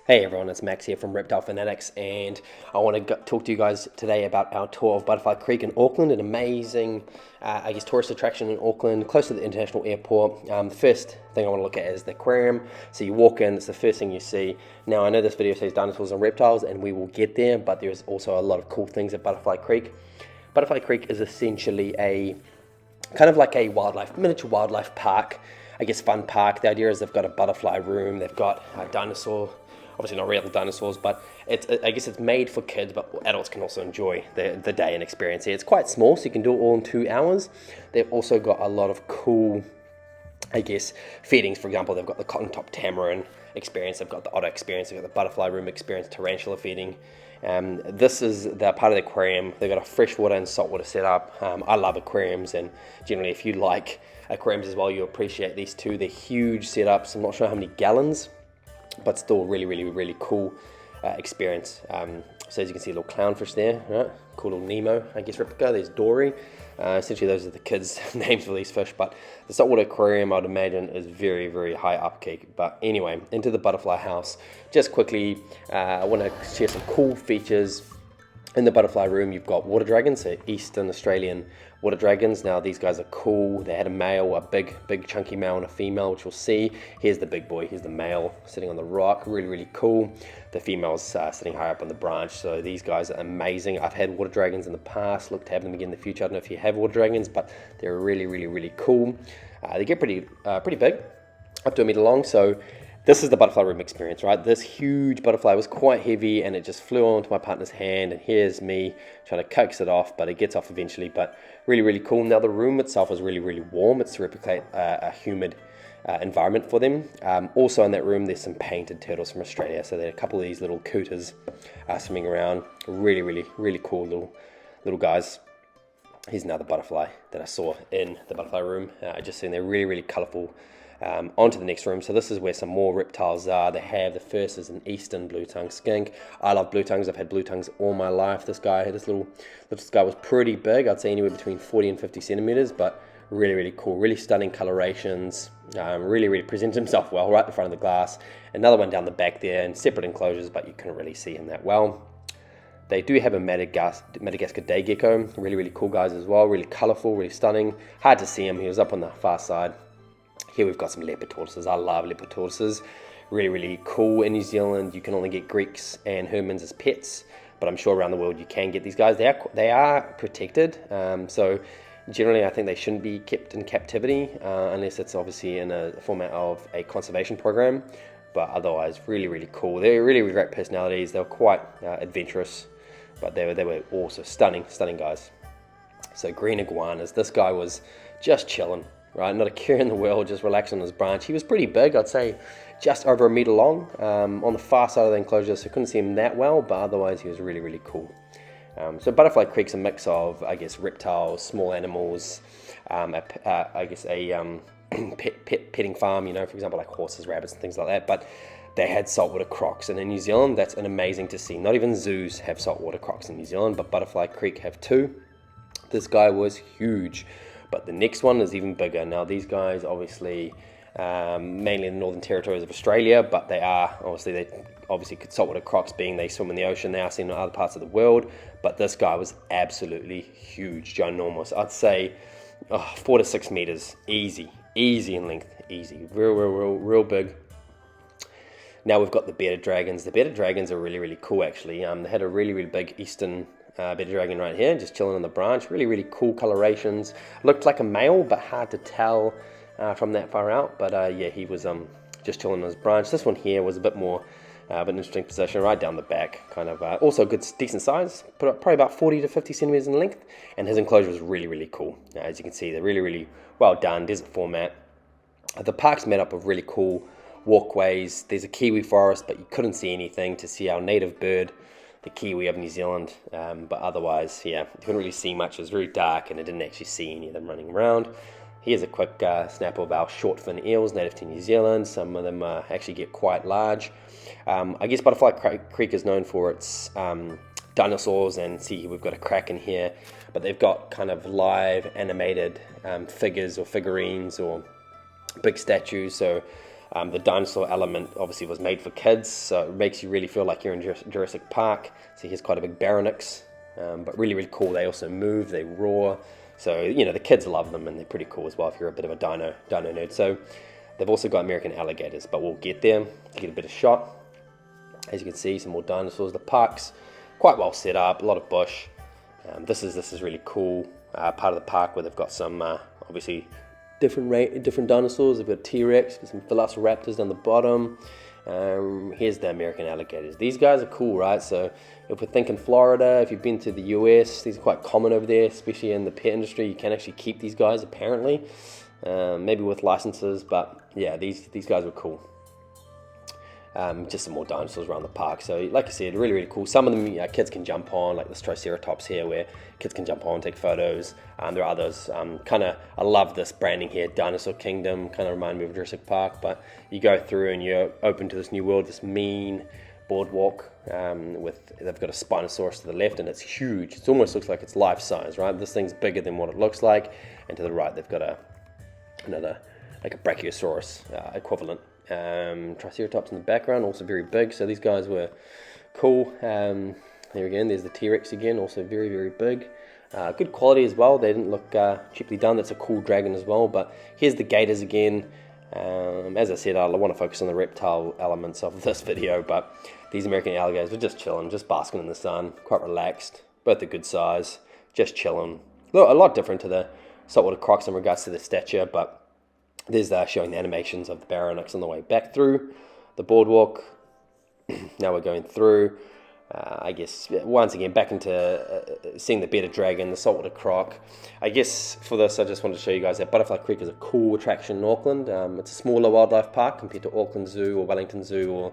Hey everyone, it's Max here from Reptile Fanatics, and I want to talk to you guys today about our tour of Butterfly Creek in Auckland, an amazing, tourist attraction in Auckland, close to the international airport. The first thing I want to look at is the aquarium. So you walk in, it's the first thing you see. Now I know this video says dinosaurs and reptiles, and we will get there, but there's also a lot of cool things at Butterfly Creek. Butterfly Creek is essentially a kind of like a miniature wildlife park, I guess fun park. The idea is they've got a butterfly room, they've got a dinosaur, obviously not real dinosaurs, but I guess it's made for kids, but adults can also enjoy the day and experience it. It's quite small, so you can do it all in 2 hours. They've also got a lot of cool, I guess, feedings. For example, they've got the cotton top tamarin experience, they've got the otter experience, they've got the butterfly room experience, tarantula feeding. This is the part of the aquarium. They've got a freshwater and saltwater setup. I love aquariums, and generally if you like aquariums as well, you appreciate these two. They're huge setups. I'm not sure how many gallons, but still really cool experience. So as you can see, a little clownfish there, right? Cool little Nemo, I guess, replica. There's Dory. Essentially those are the kids' names for these fish, but the saltwater aquarium, I'd imagine, is very high upkeep. But anyway, into the butterfly house. Just quickly, I want to share some cool features. In the butterfly room, you've got water dragons, so Eastern Australian water dragons. Now these guys are cool. They had a male, a big chunky male, and a female, which you'll see. Here's the big boy, here's the male sitting on the rock, really cool. The female's sitting high up on the branch, so these guys are amazing. I've had water dragons in the past, look to have them again in the future. I don't know if you have water dragons, but they're really cool. They get pretty big, up to 1 meter long, so this is the butterfly room experience, right? This huge butterfly was quite heavy and it just flew onto my partner's hand, and here's me trying to coax it off, but it gets off eventually. But really cool. Now the room itself is really warm. It's to replicate a humid environment for them. Also in that room there's some painted turtles from Australia, so there are a couple of these little cooters swimming around. Really cool little guys. Here's another butterfly that I saw in the butterfly room. Just seen they're really colourful. Onto the next room. So this is where some more reptiles are. They have, the first is an eastern blue tongue skink. I love blue tongues. I've had blue tongues all my life. This guy was pretty big. I'd say anywhere between 40 and 50 centimeters, but really cool, really stunning colorations. Really presents himself well right in front of the glass. Another one down the back there in separate enclosures, but you couldn't really see him that well. They do have a Madagascar day gecko. Really cool guys as well. Really colourful, really stunning. Hard to see him. He was up on the far side. Here we've got some leopard tortoises. I love leopard tortoises. Really cool. In New Zealand, you can only get Greeks and Hermans as pets, but I'm sure around the world you can get these guys. They are protected, so generally I think they shouldn't be kept in captivity unless it's obviously in a format of a conservation program. But otherwise, really cool. They're really great personalities. They were quite adventurous, but they were also stunning guys. So green iguanas. This guy was just chilling. Right, not a care in the world, just relaxed on his branch. He was pretty big, I'd say just over 1 meter long, on the far side of the enclosure, so couldn't see him that well, but otherwise he was really cool. So Butterfly Creek's a mix of, I guess, reptiles, small animals, petting farm, for example, like horses, rabbits, and things like that, but they had saltwater crocs, and in New Zealand, that's an amazing to see. Not even zoos have saltwater crocs in New Zealand, but Butterfly Creek have 2. This guy was huge. But the next one is even bigger. Now these guys obviously mainly in the Northern Territories of Australia, but they obviously saltwater crocs, being they swim in the ocean. They are seen in other parts of the world, but this guy was absolutely huge, ginormous. I'd say 4 to 6 meters, easy in length, easy, real big. Now we've got the bearded dragons. The bearded dragons are really cool actually. They had a really big eastern bearded dragon right here, just chilling on the branch. Really cool colorations. Looked like a male, but hard to tell from that far out. But yeah, he was just chilling on his branch. This one here was a bit more of an interesting position, right down the back, kind of. Also good, decent size, probably about 40 to 50 centimeters in length. And his enclosure was really cool. As you can see, they're really well done, desert format. The park's made up of really cool walkways. There's a kiwi forest, but you couldn't see anything to see our native bird, the kiwi of New Zealand, but otherwise, yeah, you couldn't really see much. It was very dark and I didn't actually see any of them running around. Here's a quick snap of our short fin eels, native to New Zealand. Some of them actually get quite large. I guess Butterfly Creek is known for its dinosaurs, and see, we've got a kraken here, but they've got kind of live animated figures or figurines or big statues. So The dinosaur element obviously was made for kids, so it makes you really feel like you're in Jurassic Park. So here's quite a big Baryonyx, but really, really cool. They also move, they roar. So, you know, the kids love them, and they're pretty cool as well if you're a bit of a dino nerd. So they've also got American alligators, but we'll get there to get a bit of shot. As you can see, some more dinosaurs. The park's quite well set up, a lot of bush. This is really cool part of the park where they've got some obviously different dinosaurs. They've got T-Rex, got some velociraptors down the bottom. Here's the American alligators. These guys are cool, right? So if we're thinking Florida, if you've been to the US, these are quite common over there, especially in the pet industry. You can actually keep these guys apparently, maybe with licenses, but yeah, these guys were cool. Just some more dinosaurs around the park. So like I said, really, really cool. Some of them kids can jump on, like this Triceratops here, where kids can jump on, take photos. There are others. I love this branding here, Dinosaur Kingdom. Kind of remind me of Jurassic Park, but you go through and you're open to this new world, this mean boardwalk they've got a Spinosaurus to the left, and it's huge. It almost looks like it's life size, right? This thing's bigger than what it looks like. And to the right, they've got another like a Brachiosaurus equivalent. Triceratops in the background, also very big. So these guys were cool. There again, there's the T-Rex again, also very, very big. Good quality as well. They didn't look cheaply done. That's a cool dragon as well. But here's the gators again. As I said, I want to focus on the reptile elements of this video, but these American alligators were just chilling, just basking in the sun, quite relaxed. Both a good size, just chilling. A lot different to the saltwater crocs in regards to the stature, but there's showing the animations of the Baryonyx on the way back through the boardwalk. Now we're going through, I guess, once again, back into seeing the bearded dragon, the saltwater croc. I guess for this, I just wanted to show you guys that Butterfly Creek is a cool attraction in Auckland. It's a smaller wildlife park compared to Auckland Zoo or Wellington Zoo or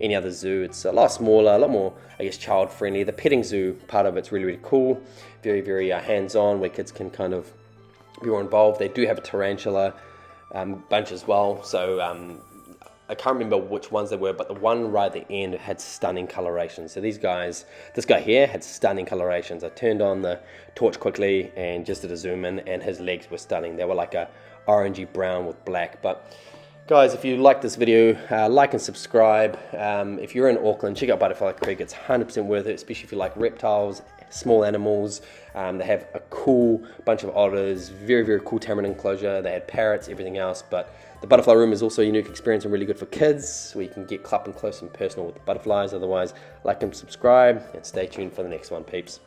any other zoo. It's a lot smaller, a lot more, I guess, child-friendly. The petting zoo part of it's really, really cool. Very, very hands-on, where kids can kind of be more involved. They do have a tarantula bunch as well, so I can't remember which ones they were, but the one right at the end had stunning colorations. So this guy here had stunning colorations. I turned on the torch quickly and just did a zoom in, and his legs were stunning. They were like a orangey brown with black. But guys, if you like this video, like and subscribe. If you're in Auckland, check out Butterfly Creek. It's 100% worth it, especially if you like reptiles, small animals. They have a cool bunch of otters, very, very cool tamarin enclosure. They had parrots, everything else, but the butterfly room is also a unique experience and really good for kids, where you can get up and close and personal with the butterflies. Otherwise, like and subscribe, and stay tuned for the next one, peeps.